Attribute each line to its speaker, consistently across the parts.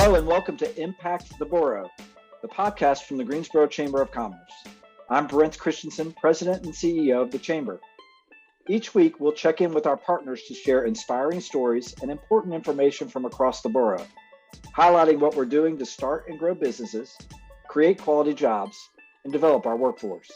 Speaker 1: Hello and welcome to Impact the Borough, the podcast from the Greensboro Chamber of Commerce. I'm Brent Christensen, President and CEO of the Chamber. Each week, we'll check in with our partners to share inspiring stories and important information from across the borough, highlighting what we're doing to start and grow businesses, create quality jobs, and develop our workforce.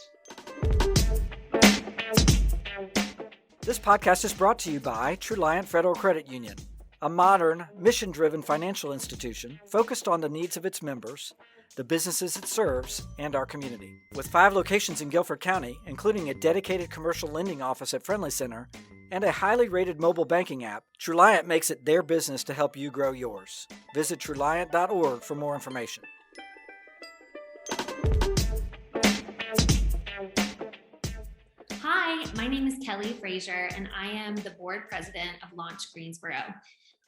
Speaker 1: This podcast is brought to you by Truliant Federal Credit Union, a modern, mission-driven financial institution focused on the needs of its members, the businesses it serves, and our community. With 5 locations in Guilford County, including a dedicated commercial lending office at Friendly Center and a highly rated mobile banking app, Truliant makes it their business to help you grow yours. Visit Truliant.org for more information.
Speaker 2: Hi, my name is Kelli Frazier, and I am the board president of Launch Greensboro.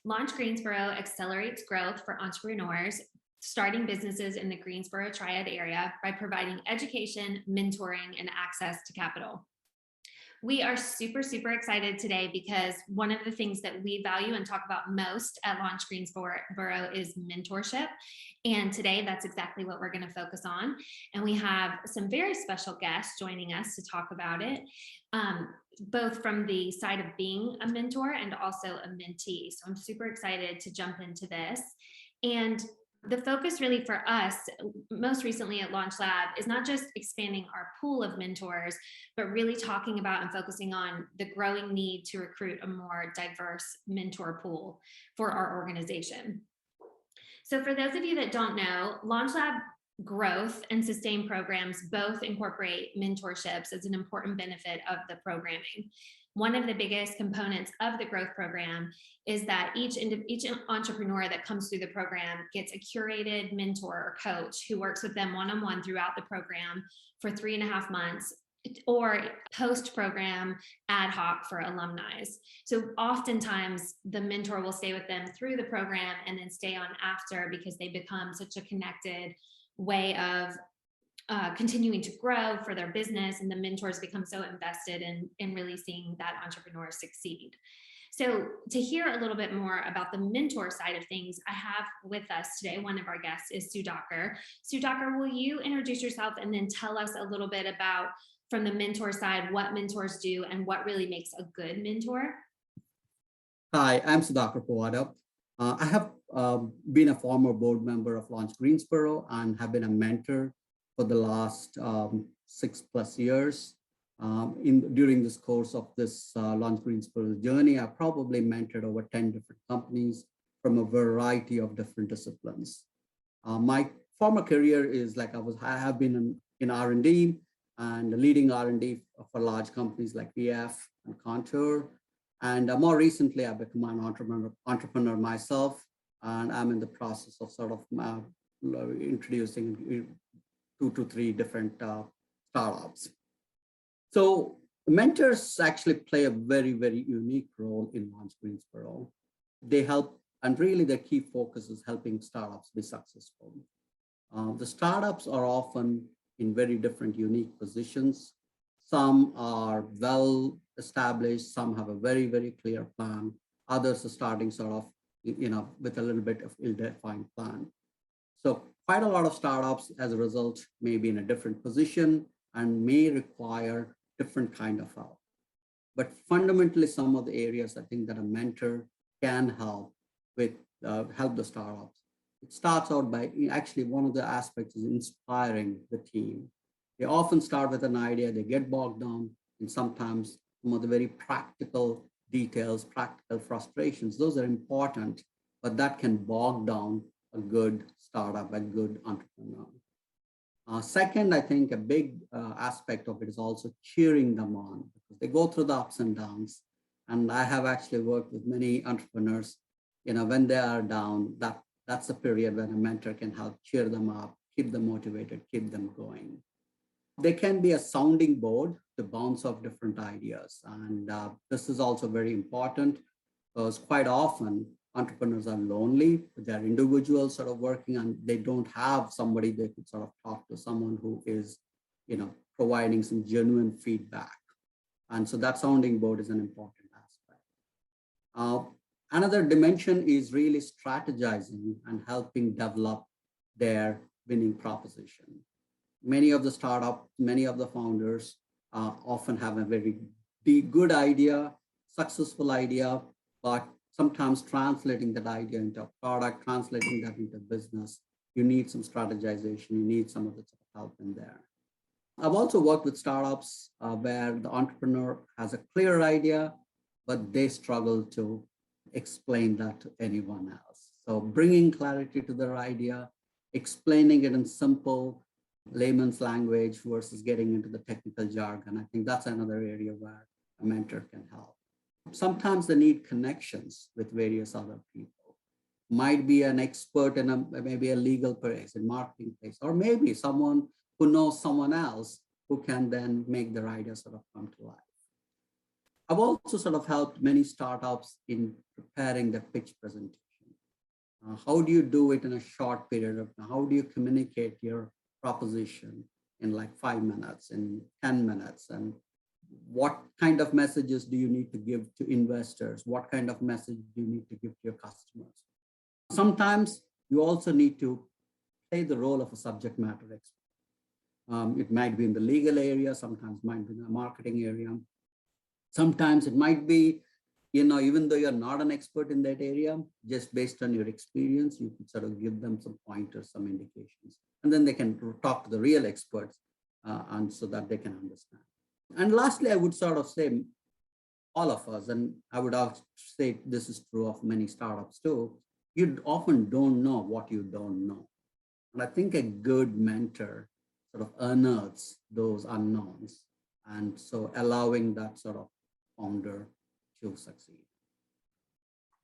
Speaker 2: Launch Greensboro accelerates growth for entrepreneurs starting businesses in the Greensboro Triad area by providing education, mentoring, and access to capital. We are super excited today because one of the things that we value and talk about most at Launch Greensboro is mentorship. And today that's exactly what we're going to focus on. And we have some very special guests joining us to talk about it, both from the side of being a mentor and also a mentee. So I'm super excited to jump into this. And the focus really for us, most recently at Launch Lab, is not just expanding our pool of mentors, but really talking about and focusing on the growing need to recruit a more diverse mentor pool for our organization. So for those of you that don't know, Launch Lab growth and sustain programs both incorporate mentorships as an important benefit of the programming. One of the biggest components of the growth program is that each entrepreneur that comes through the program gets a curated mentor or coach who works with them one-on-one throughout the program for 3.5 months, or post-program ad hoc for alumni. So oftentimes the mentor will stay with them through the program and then stay on after, because they become such a connected way of continuing to grow for their business, and the mentors become so invested in really seeing that entrepreneur succeed. So to hear a little bit more about the mentor side of things, I have with us today, one of our guests is Sudhakar. Sudhakar, will you introduce yourself and then tell us a little bit about, from the mentor side, what mentors do and what really makes a good mentor?
Speaker 3: Hi, I'm Sudhakar Puvvada. I have been a former board member of Launch Greensboro and have been a mentor for the last 6+ years. During this course of this Launch Greensboro journey, I probably mentored over 10 different companies from a variety of different disciplines. My former career is I have been in R&D and leading R&D for large companies like VF and Contour. And more recently, I've become an entrepreneur myself, and I'm in the process of sort of introducing 2 to 3 different startups. So mentors actually play a very unique role in Launch Greensboro. They help, and really their key focus is helping startups be successful. The startups are often in very different, unique positions. Some are well established, some have a very clear plan. Others are starting sort of, with a little bit of ill-defined plan. So quite a lot of startups, as a result, may be in a different position and may require different kind of help. But fundamentally, some of the areas I think that a mentor can help with, help the startups. It starts out by, actually, one of the aspects is inspiring the team. They often start with an idea, they get bogged down, and sometimes some of the very practical details, practical frustrations, those are important, but that can bog down a good startup, a good entrepreneur. Second, I think a big aspect of it is also cheering them on, because they go through the ups and downs. And I have actually worked with many entrepreneurs, when they are down, that's a period when a mentor can help cheer them up, keep them motivated, keep them going. They can be a sounding board to bounce off different ideas. And this is also very important, because quite often entrepreneurs are lonely, they're individuals sort of working, and they don't have somebody they could sort of talk to, someone who is, providing some genuine feedback. And so that sounding board is an important aspect. Another dimension is really strategizing and helping develop their winning proposition. Many of the startups, many of the founders often have a very good idea, successful idea, but sometimes translating that idea into a product, translating that into business, you need some strategization, you need some of the help in there. I've also worked with startups where the entrepreneur has a clear idea, but they struggle to explain that to anyone else. So bringing clarity to their idea, explaining it in simple layman's language versus getting into the technical jargon. I think that's another area where a mentor can help. Sometimes they need connections with various other people. Might be an expert in maybe a legal place, in marketing place, or maybe someone who knows someone else who can then make their idea sort of come to life. I've also sort of helped many startups in preparing the pitch presentation. How do you do it in a short period of time? How do you communicate your proposition in like 5 minutes, in 10 minutes? And what kind of messages do you need to give to investors? What kind of message do you need to give to your customers? Sometimes you also need to play the role of a subject matter expert. It might be in the legal area, sometimes it might be in the marketing area. Sometimes it might be, even though you're not an expert in that area, just based on your experience, you could sort of give them some pointers, some indications, and then they can talk to the real experts and so that they can understand. And lastly, I would sort of say all of us, and I would say this is true of many startups too, you often don't know what you don't know. And I think a good mentor sort of unearths those unknowns, and so allowing that sort of founder to succeed.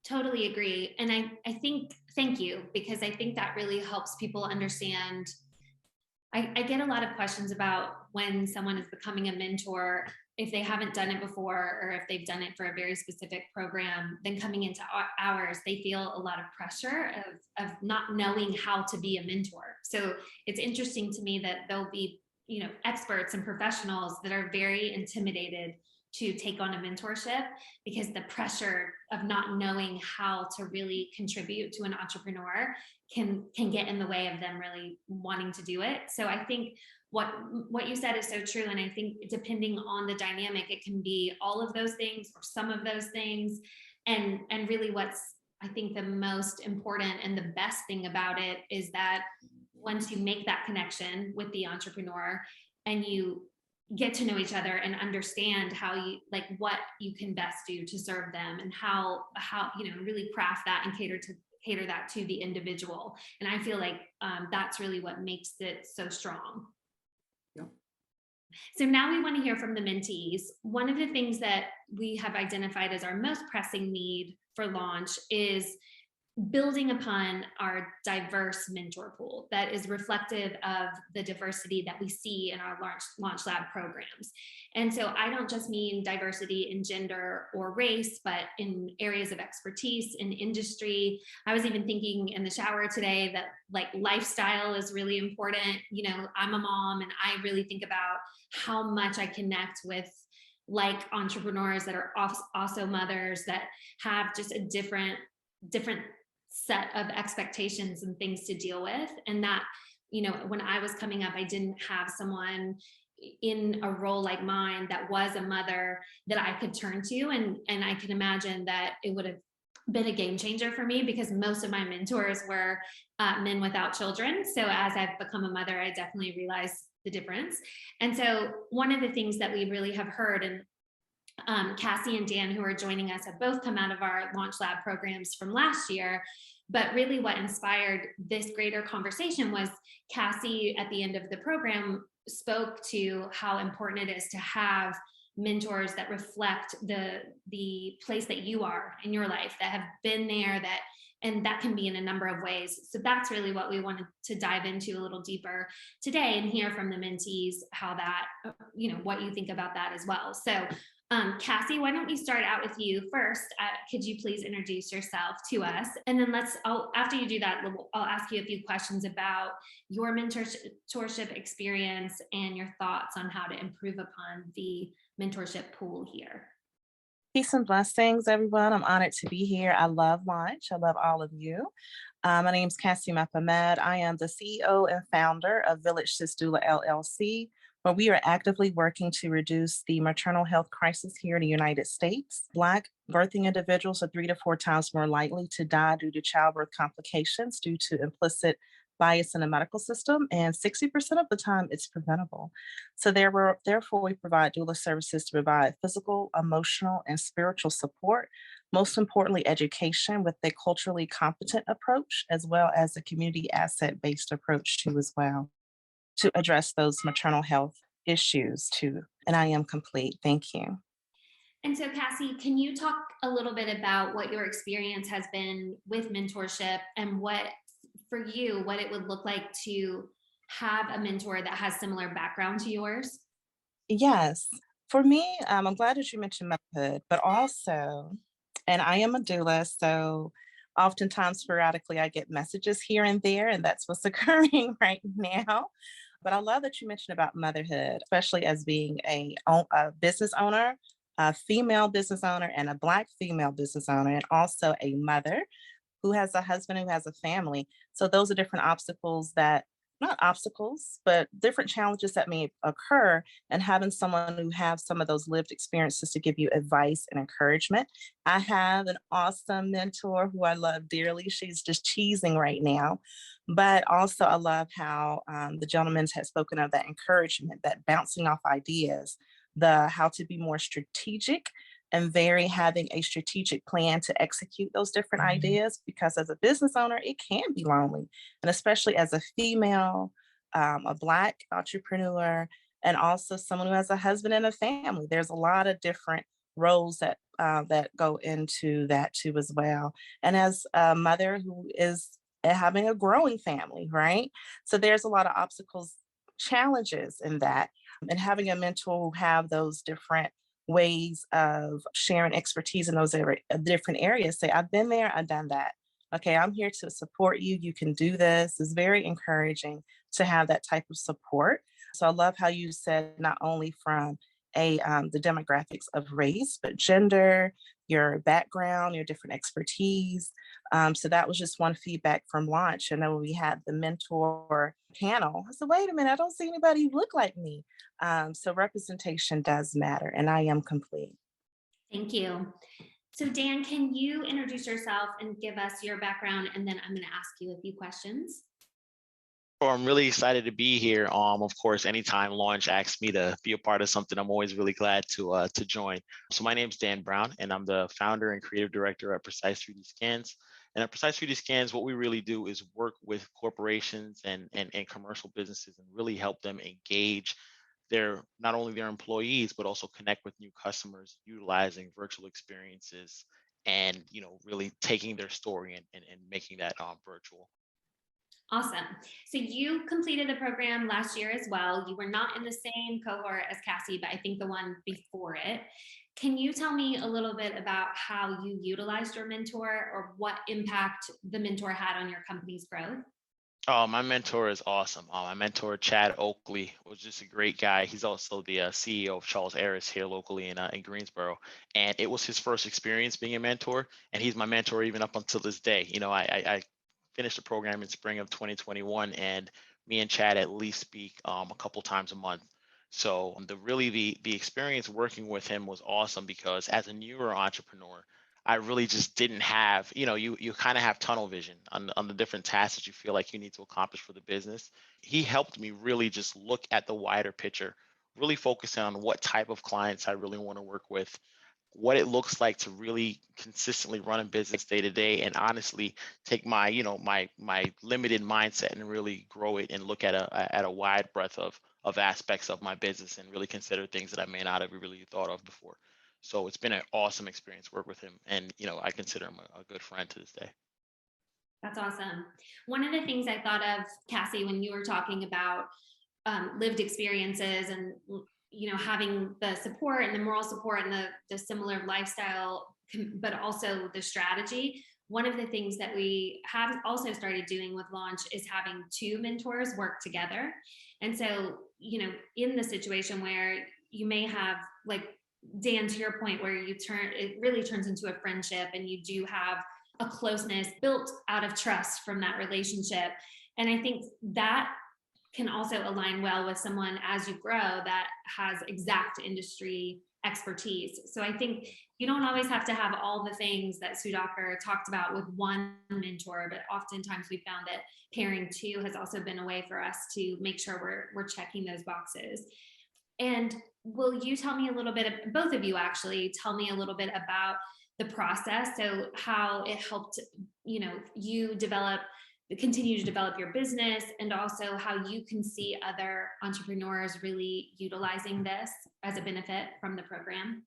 Speaker 2: Totally agree. And I think, thank you, because I think that really helps people understand. I get a lot of questions about when someone is becoming a mentor, if they haven't done it before, or if they've done it for a very specific program, then coming into ours, they feel a lot of pressure of not knowing how to be a mentor. So it's interesting to me that there'll be, experts and professionals that are very intimidated to take on a mentorship because the pressure of not knowing how to really contribute to an entrepreneur can get in the way of them really wanting to do it. So I think what you said is so true. And I think depending on the dynamic, it can be all of those things or some of those things. And really what's, I think, the most important and the best thing about it is that once you make that connection with the entrepreneur and you get to know each other and understand how you, like, what you can best do to serve them, and how really craft that and cater that to the individual. And I feel like that's really what makes it so strong.
Speaker 3: Yeah.
Speaker 2: So now we want to hear from the mentees. One of the things that we have identified as our most pressing need for Launch is building upon our diverse mentor pool that is reflective of the diversity that we see in our Launch Lab programs. And so I don't just mean diversity in gender or race, but in areas of expertise, in industry. I was even thinking in the shower today that like lifestyle is really important. I'm a mom, and I really think about how much I connect with like entrepreneurs that are also mothers that have just a different set of expectations and things to deal with. And that, when I was coming up, I didn't have someone in a role like mine that was a mother that I could turn to. And I can imagine that it would have been a game changer for me, because most of my mentors were men without children. So as I've become a mother, I definitely realized the difference. And so one of the things that we really have heard, and Cassey and Dan, who are joining us, have both come out of our Launch Lab programs from last year. But really what inspired this greater conversation was Cassey, at the end of the program, spoke to how important it is to have mentors that reflect the place that you are in your life, that have been there, and that can be in a number of ways. So that's really what we wanted to dive into a little deeper today, and hear from the mentees how that, what you think about that as well. So Cassey, why don't we start out with you first? Could you please introduce yourself to us? And then after you do that, I'll ask you a few questions about your mentorship experience and your thoughts on how to improve upon the mentorship pool here.
Speaker 4: Peace and blessings, everyone. I'm honored to be here. I love Launch. I love all of you. My name is Cassey Mapp-Ahmed. I am the CEO and founder of Village Sis Doula LLC, where we are actively working to reduce the maternal health crisis here in the United States. Black birthing individuals are 3 to 4 times more likely to die due to childbirth complications due to implicit bias in the medical system, and 60% of the time it's preventable. So therefore, we provide doula services to provide physical, emotional, and spiritual support, most importantly, education with a culturally competent approach, as well as a community asset-based approach too as well, to address those maternal health issues too. And I am complete. Thank you.
Speaker 2: And so, Cassey, can you talk a little bit about what your experience has been with mentorship and what, for you, what it would look like to have a mentor that has similar background to yours?
Speaker 4: Yes. For me, I'm glad that you mentioned motherhood, but also, and I am a doula, so oftentimes sporadically I get messages here and there, and that's what's occurring right now. But I love that you mentioned about motherhood, especially as being a business owner, a female business owner, and a Black female business owner, and also a mother who has a husband who has a family. So those are different obstacles that, not obstacles, but different challenges that may occur, and having someone who have some of those lived experiences to give you advice and encouragement. I have an awesome mentor who I love dearly. She's just cheesing right now. But also I love how the gentleman has spoken of that encouragement, that bouncing off ideas, the how to be more strategic and having a strategic plan to execute those different ideas, because as a business owner, it can be lonely. And especially as a female, a Black entrepreneur, and also someone who has a husband and a family, there's a lot of different roles that go into that too as well. And as a mother who is having a growing family, right? So there's a lot of obstacles, challenges in that, and having a mentor who have those different ways of sharing expertise in those different areas. Say, I've been there, I've done that. Okay, I'm here to support you. You can do this. It's very encouraging to have that type of support. So I love how you said not only from the demographics of race, but gender, your background, your different expertise. So that was just one feedback from Launch. And then when we had the mentor panel, I said, wait a minute, I don't see anybody who look like me. So representation does matter, and I am complete.
Speaker 2: Thank you. So Dan, can you introduce yourself and give us your background, and then I'm going to ask you a few questions.
Speaker 5: Well, I'm really excited to be here. Of course, anytime Launch asks me to be a part of something, I'm always really glad to join. So my name's Dan Brown, and I'm the founder and creative director at Precise 3D Scans. And at Precise 3D Scans, what we really do is work with corporations and commercial businesses and really help them engage not only their employees, but also connect with new customers utilizing virtual experiences and really taking their story and making that virtual.
Speaker 2: Awesome. So you completed the program last year as well. You were not in the same cohort as Cassey, but I think the one before it. Can you tell me a little bit about how you utilized your mentor, or what impact the mentor had on your company's growth?
Speaker 5: Oh, my mentor is awesome. My mentor, Chad Oakley, was just a great guy. He's also the CEO of Charles Harris here locally in Greensboro. And it was his first experience being a mentor. And he's my mentor even up until this day. I finished the program in spring of 2021, and me and Chad at least speak a couple times a month. So the experience working with him was awesome, because as a newer entrepreneur, I really just didn't have, you kind of have tunnel vision on the different tasks that you feel like you need to accomplish for the business. He helped me really just look at the wider picture, really focusing on what type of clients I really want to work with, what it looks like to really consistently run a business day to day, and honestly take my my limited mindset and really grow it and look at a wide breadth of aspects of my business and really consider things that I may not have really thought of before. So it's been an awesome experience work with him, and I consider him a good friend to this day.
Speaker 2: That's awesome. One of the things I thought of, Cassey, when you were talking about lived experiences and having the support and the moral support and the similar lifestyle, but also the strategy. One of the things that we have also started doing with Launch is having 2 mentors work together. And so, in the situation where you may have, like Dan, to your point, where it really turns into a friendship, and you do have a closeness built out of trust from that relationship. And I think that can also align well with someone as you grow that has exact industry expertise. So I think you don't always have to have all the things that Sudhakar talked about with one mentor, but oftentimes we found that pairing two has also been a way for us to make sure we're checking those boxes. And will you tell me a little bit, both of you actually, tell me a little bit about the process? So how it helped, you continue to develop your business, and also how you can see other entrepreneurs really utilizing this as a benefit from the program.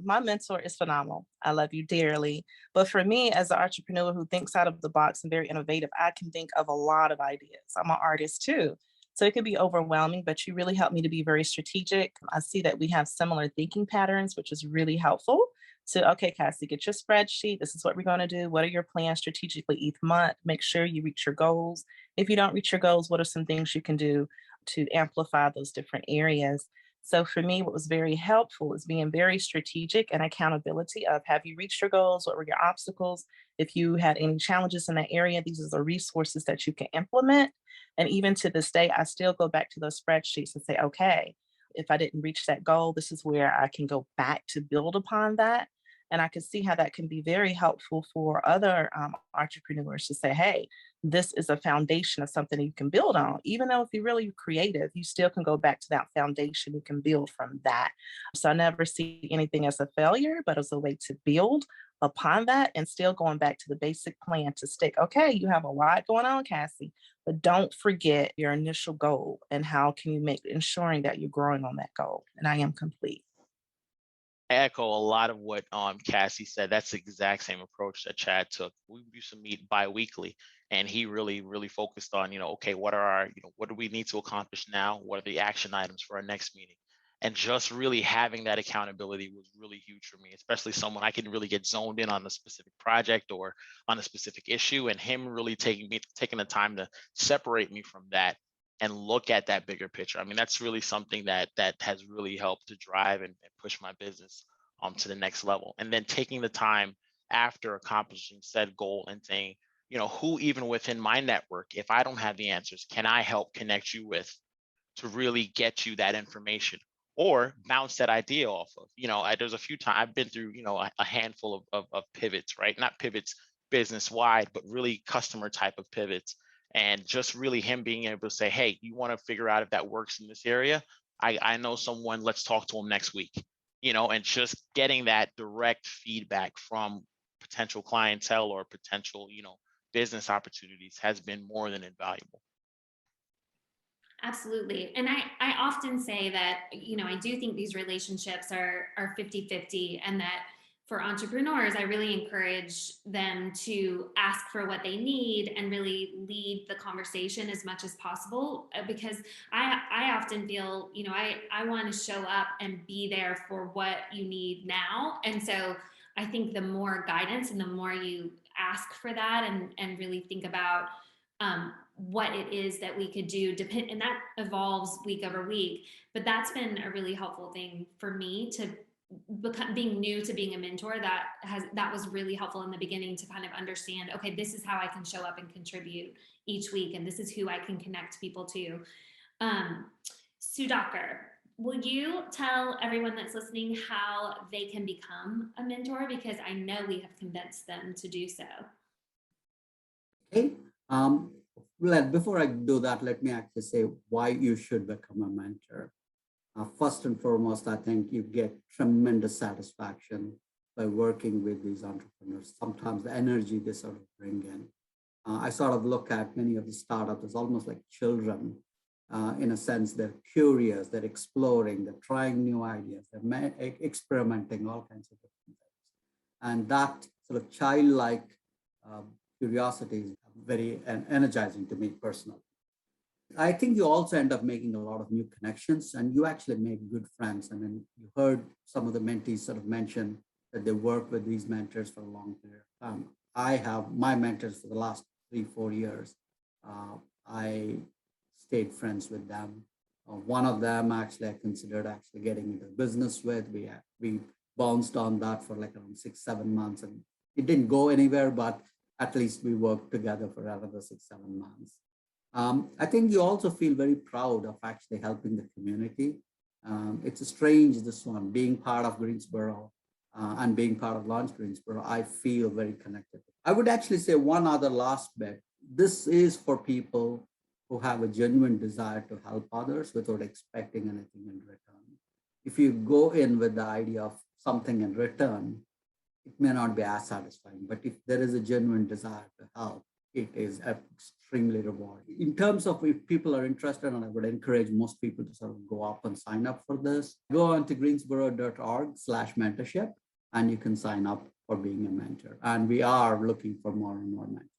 Speaker 4: My mentor is phenomenal. I love you dearly. But for me, as an entrepreneur who thinks out of the box and very innovative, I can think of a lot of ideas. I'm an artist too. So it can be overwhelming, but you really help me to be very strategic. I see that we have similar thinking patterns, which is really helpful. So, okay, Cassey, get your spreadsheet. This is what we're going to do. What are your plans strategically each month? Make sure you reach your goals. If you don't reach your goals, what are some things you can do to amplify those different areas? So for me, what was very helpful is being very strategic and accountability of, have you reached your goals? What were your obstacles? If you had any challenges in that area, these are the resources that you can implement. And even to this day, I still go back to those spreadsheets and say, okay, if I didn't reach that goal, this is where I can go back to build upon that. And I can see how that can be very helpful for other entrepreneurs to say, hey, this is a foundation of something you can build on. Even though if you're really creative, you still can go back to that foundation. You can build from that. So I never see anything as a failure, but as a way to build upon that, and still going back to the basic plan to stick. Okay, you have a lot going on, Cassey, but don't forget your initial goal and how can you make ensuring that you're growing on that goal. And I am complete.
Speaker 5: I echo a lot of what Cassey said. That's the exact same approach that Chad took. We used to meet bi-weekly, and he really focused on, okay, what do we need to accomplish now? What are the action items for our next meeting? And just really having that accountability was really huge for me, especially someone I can really get zoned in on a specific project or on a specific issue, and him really taking the time to separate me from that and look at that bigger picture. I mean, that's really something that has really helped to drive and push my business to the next level. And then taking the time after accomplishing said goal and saying, who even within my network, if I don't have the answers, can I help connect you with to really get you that information or bounce that idea off of? There's a few times I've been through, a handful of pivots, right? Not pivots business wide, but really customer type of pivots. And just really him being able to say, hey, you want to figure out if that works in this area? I know someone, let's talk to him next week, and just getting that direct feedback from potential clientele or potential, business opportunities has been more than invaluable.
Speaker 2: Absolutely. And I often say that, I do think these relationships are 50-50, and that for entrepreneurs, I really encourage them to ask for what they need and really lead the conversation as much as possible, because I often feel, I want to show up and be there for what you need now. And so I think the more guidance and the more you ask for that and really think about what it is that we could do, and that evolves week over week. But that's been a really helpful thing for me to being new to being a mentor. That was really helpful in the beginning to kind of understand, okay, this is how I can show up and contribute each week, and this is who I can connect people to. Sudhakar, will you tell everyone that's listening how they can become a mentor? Because I know we have convinced them to do so.
Speaker 3: Okay. Before I do that, let me actually say why you should become a mentor. First and foremost, I think you get tremendous satisfaction by working with these entrepreneurs. Sometimes the energy they sort of bring in. I sort of look at many of the startups as almost like children. In a sense, they're curious, they're exploring, they're trying new ideas, they're experimenting all kinds of different things. And that sort of childlike curiosity is very energizing to me personally. I think you also end up making a lot of new connections, and you actually make good friends. I mean, you heard some of the mentees sort of mention that they work with these mentors for a long period of time. I have my mentors for the last 3-4 years. I stayed friends with them. One of them actually I considered actually getting into business with. We bounced on that for like around 6-7 months, and it didn't go anywhere, but at least we worked together for another 6-7 months. I think you also feel very proud of actually helping the community. It's strange, this one, being part of Greensboro and being part of Launch Greensboro, I feel very connected. I would actually say one other last bit. This is for people who have a genuine desire to help others without expecting anything in return. If you go in with the idea of something in return, it may not be as satisfying, but if there is a genuine desire to help, it is extremely rewarding. In terms of if people are interested, and I would encourage most people to sort of go up and sign up for this, go on to greensboro.org/mentorship, and you can sign up for being a mentor. And we are looking for more and more mentors.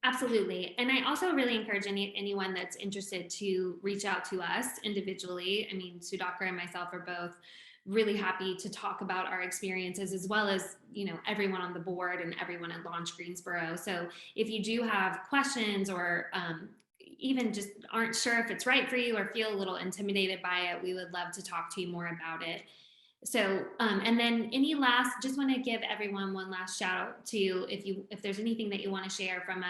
Speaker 2: Absolutely. And I also really encourage anyone that's interested to reach out to us individually. I mean, Sudhakar and myself are both really happy to talk about our experiences, as well as, everyone on the board and everyone at Launch Greensboro. So if you do have questions or even just aren't sure if it's right for you or feel a little intimidated by it, we would love to talk to you more about it. So, and then just want to give everyone one last shout out to you. If there's anything that you want to share from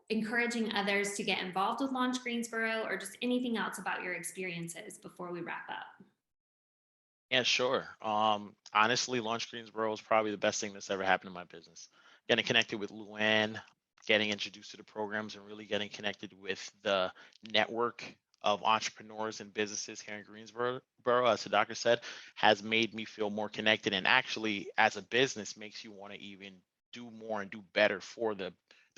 Speaker 2: encouraging others to get involved with Launch Greensboro, or just anything else about your experiences before we wrap up.
Speaker 5: Yeah, sure. Honestly, Launch Greensboro is probably the best thing that's ever happened in my business. Getting connected with Luann, getting introduced to the programs, and really getting connected with the network of entrepreneurs and businesses here in Greensboro, as Sudhakar said, has made me feel more connected, and actually, as a business, makes you want to even do more and do better for the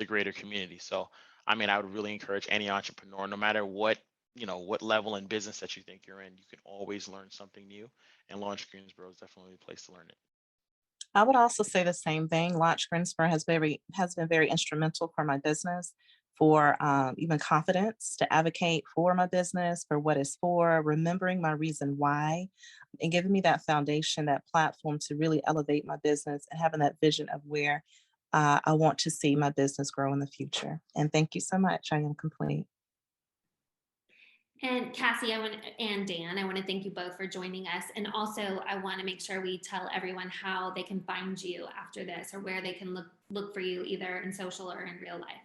Speaker 5: greater community. So, I mean, I would really encourage any entrepreneur, no matter what level in business that you think you're in, you can always learn something new, and Launch Greensboro is definitely a place to learn it.
Speaker 4: I would also say the same thing. Launch Greensboro has been very instrumental for my business, for even confidence to advocate for my business, for what it's for, remembering my reason why, and giving me that foundation, that platform to really elevate my business and having that vision of where I want to see my business grow in the future. And thank you so much. I am complete.
Speaker 2: And Cassey, and Dan, I want to thank you both for joining us. And also, I want to make sure we tell everyone how they can find you after this, or where they can look for you, either in social or in real life.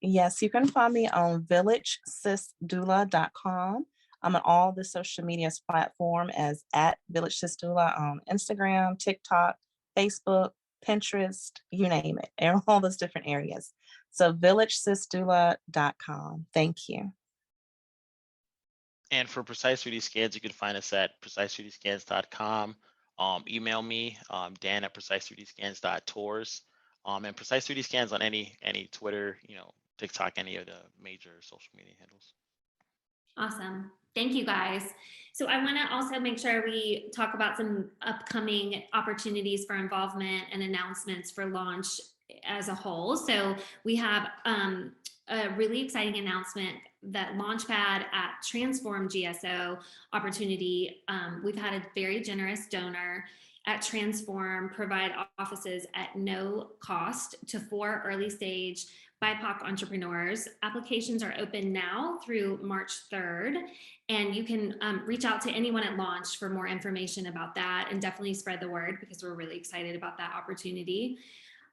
Speaker 4: Yes, you can find me on villagesysdoula.com. I'm on all the social media platform as @villagesysdoula on Instagram, TikTok, Facebook, Pinterest, you name it, and all those different areas. So villagesysdoula.com. Thank you.
Speaker 5: And for Precise 3D Scans, you can find us at precise3dscans.com. Email me, Dan at precise3dscans.tours. And Precise 3D Scans on any Twitter, TikTok, any of the major social media handles.
Speaker 2: Awesome. Thank you, guys. So I want to also make sure we talk about some upcoming opportunities for involvement and announcements for Launch as a whole. So we have a really exciting announcement that Launchpad at Transform GSO opportunity. We've had a very generous donor at Transform provide offices at no cost to 4 early stage BIPOC entrepreneurs. Applications are open now through March 3rd, and you can reach out to anyone at Launch for more information about that, and definitely spread the word because we're really excited about that opportunity.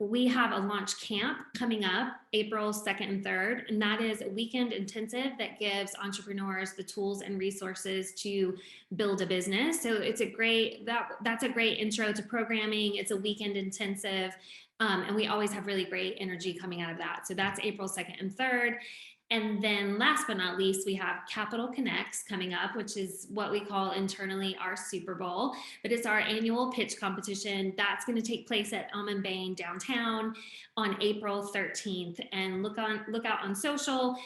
Speaker 2: We have a launch camp coming up April 2nd and 3rd, and that is a weekend intensive that gives entrepreneurs the tools and resources to build a business. So it's that's a great intro to programming. It's a weekend intensive, and we always have really great energy coming out of that. So that's April 2nd and 3rd. And then last but not least, we have Capital Connects coming up, which is what we call internally our Super Bowl, but it's our annual pitch competition. That's going to take place at Elm & Bain downtown on April 13th. And look out on social,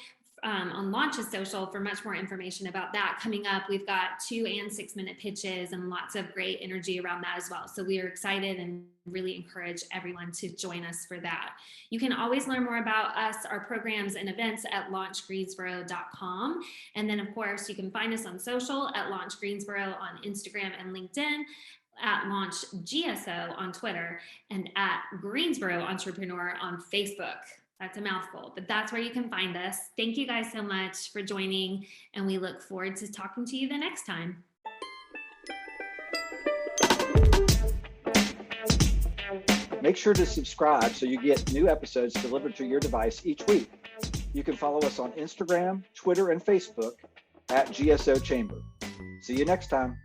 Speaker 2: on Launch's social for much more information about that coming up. We've got 2 and 6 minute pitches and lots of great energy around that as well. So we are excited and really encourage everyone to join us for that. You can always learn more about us, our programs and events at launchgreensboro.com. And then of course, you can find us on social at Launch Greensboro on Instagram and LinkedIn, at Launch GSO on Twitter, and at Greensboro Entrepreneur on Facebook. That's a mouthful, but that's where you can find us. Thank you guys so much for joining, and we look forward to talking to you the next time.
Speaker 1: Make sure to subscribe so you get new episodes delivered to your device each week. You can follow us on Instagram, Twitter, and Facebook at GSO Chamber. See you next time.